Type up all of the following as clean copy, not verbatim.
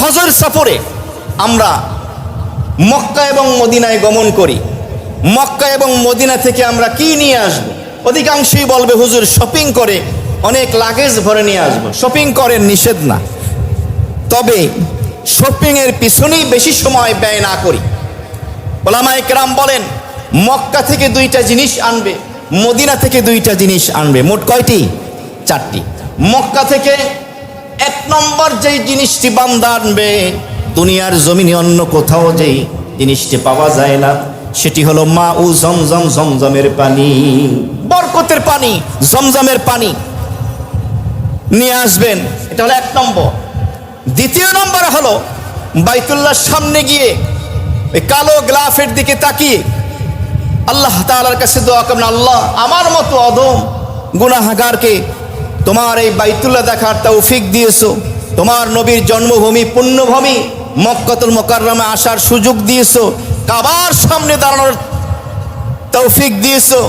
হজের সফরে আমরা মক্কা এবং মদিনায় গমন করি। মক্কা এবং মদিনা থেকে আমরা কি নিয়ে আসব? অধিকাংশই বলবে হুজুর শপিং করে অনেক লাগেজ ভরে নিয়ে আসবো। শপিং করেন, নিষেধ না, তবে শপিংয়ের পিছনেই বেশি সময় ব্যয় না করি। ওলামায়ে কেরাম বলেন মক্কা থেকে 2টা জিনিস আনবে, মদিনা থেকে 2টা জিনিস আনবে। মোট কয়টি? 4টি। মক্কা থেকে 1 নম্বর যেই জিনিসটি বান্দা আনবে, দুনিয়ার জমিনে অন্য কোথাও যেই জিনিসটি পাওয়া যায় না, সেটি হলো মা উ জমজম, জমজমের পানি, বরকতের পানি, জমজমের পানি নিয়ে আসবেন। এটা হলো 1 নম্বর। 2য় নম্বর হলো বাইতুল্লাহর সামনে গিয়ে ওই কালো গ্লাফের দিকে তাকিয়ে আল্লাহ তাআলার কাছে দোয়া করবেন, আল্লাহ আমার মতো অধম গুনাহগারকে তোমার এই বাইতুল্লাহ দেখার তৌফিক দিয়েছো, তোমার নবীর জন্মভূমি পুণ্যভূমি মক্কাতুল মুকাররমে আসার সুযোগ দিয়েছো, কাবার সামনে দাঁড়ানোর তৌফিক দিয়েছো,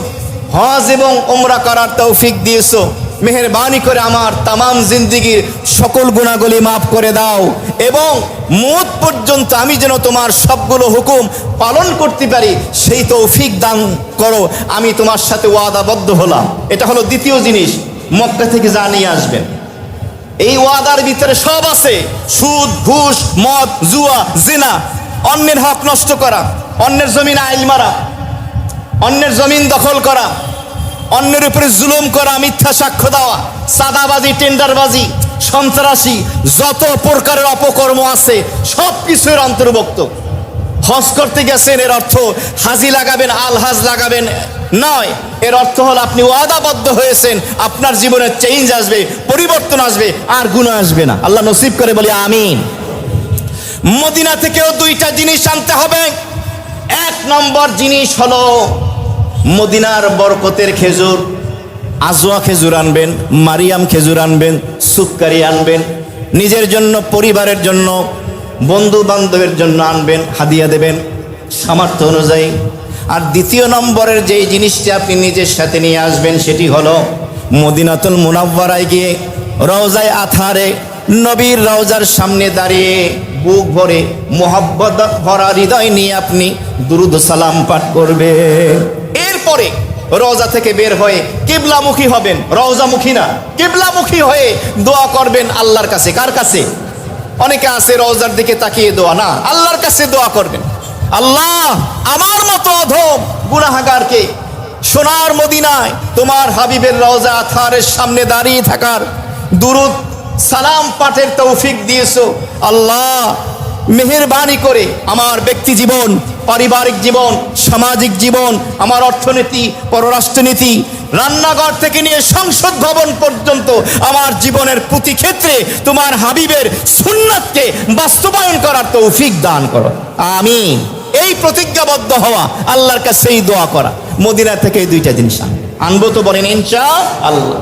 হজ এবং উমরা করার তৌফিক দিয়েছো। মেহেরবানি করে আমার তামাম জিন্দেগির সকল গুনাহগুলি মাফ করে দাও এবং মওত পর্যন্ত আমি যেন তোমার সবগুলো হুকুম পালন করতে পারি সেই তৌফিক দান করো। আমি তোমার সাথে ওয়াদাবদ্ধ হলাম। এটা হলো 2য় জিনিস মক্কা থেকে যা নিয়ে আসবেন। এই ওয়াদার ভিতরে সব আছে, সুদ, ঘুষ, মদ, জুয়া, জিনা, অন্যের হক নষ্ট করা, অন্যের জমিন আইল মারা, অন্যের জমিন দখল করা, অন্যের উপরে জুলুম করা, মিথ্যা সাক্ষ্য দেওয়া, সাদাবাজি, টেন্ডারবাজি, সন্ত্রাসী, যত প্রকারের অপকর্ম আছে সব কিছুর অন্তর্ভুক্ত। হজ করতে গেছেন, এর অর্থ হাজি লাগাবেন, আলহাজ লাগাবেন নয়। এর অর্থ হলো আপনি ওয়াদাবদ্ধ হয়েছেন, আপনার জীবনে চেঞ্জ আসবে, পরিবর্তন আসবে, আর গুনাহ আসবে না। আল্লাহ নসিব করে বলি আমিন। মদিনা থেকেও 2টা জিনিস আনতে হবে। 1 নম্বর জিনিস হলো মদিনার বরকতের খেজুর, আজওয়া খেজুর আনবেন, মারিয়াম খেজুর আনবেন, সুক্কারি আনবেন, নিজের জন্য, পরিবারের জন্য, বন্ধু বান্ধবের জন্য আনবেন, হাদিয়া দেবেন সামর্থ্য অনুযায়ী। আর 2য় নম্বরের যেই জিনিসটি আপনি নিজের সাথে নিয়ে আসবেন সেটি হলো মদিনাতুল মুনাওয়ারায় গিয়ে রওজায়ে আতহারে নবীর রওজার সামনে দাঁড়িয়ে বুক ভরে মোহাব্বত ভরা হৃদয় নিয়ে আপনি দুরুদ সালাম পাঠ করবেন। এরপরে রওজা থেকে বের হয়ে কিবলামুখী হবেন, রওজামুখী না, কিবলামুখী হয়ে দোয়া করবেন আল্লাহর কাছে। কার কাছে? অনেকে আছে রওজার দিকে তাকিয়ে দোয়া না, আল্লাহর কাছে দোয়া করবেন, আল্লাহ আমার মতো অধম গুনাহগারকে সোনার মদিনায় তোমার হাবিবের রওজা আতহারের সামনে দাঁড়িয়ে থাকার, দুরুদ সালাম পাঠের তৌফিক দিয়েছো। আল্লাহ মেহেরবানি করে আমার ব্যক্তি জীবন, পারিবারিক জীবন, সামাজিক জীবন, আমার অর্থনীতি, পররাষ্ট্রনীতি, রান্নাঘর থেকে নিয়ে সংসদ ভবন পর্যন্ত আমার জীবনের প্রতি ক্ষেত্রে তোমার হাবিবের সুন্নাতকে বাস্তবায়ন করার তৌফিক দান করো, আমিন। এই প্রতিজ্ঞাবদ্ধ হওয়া, আল্লাহর কাছে এই দোয়া করা। মদিনা থেকে এই 2টা জিনিস আনবো তো বলেন ইনশাআল্লাহ।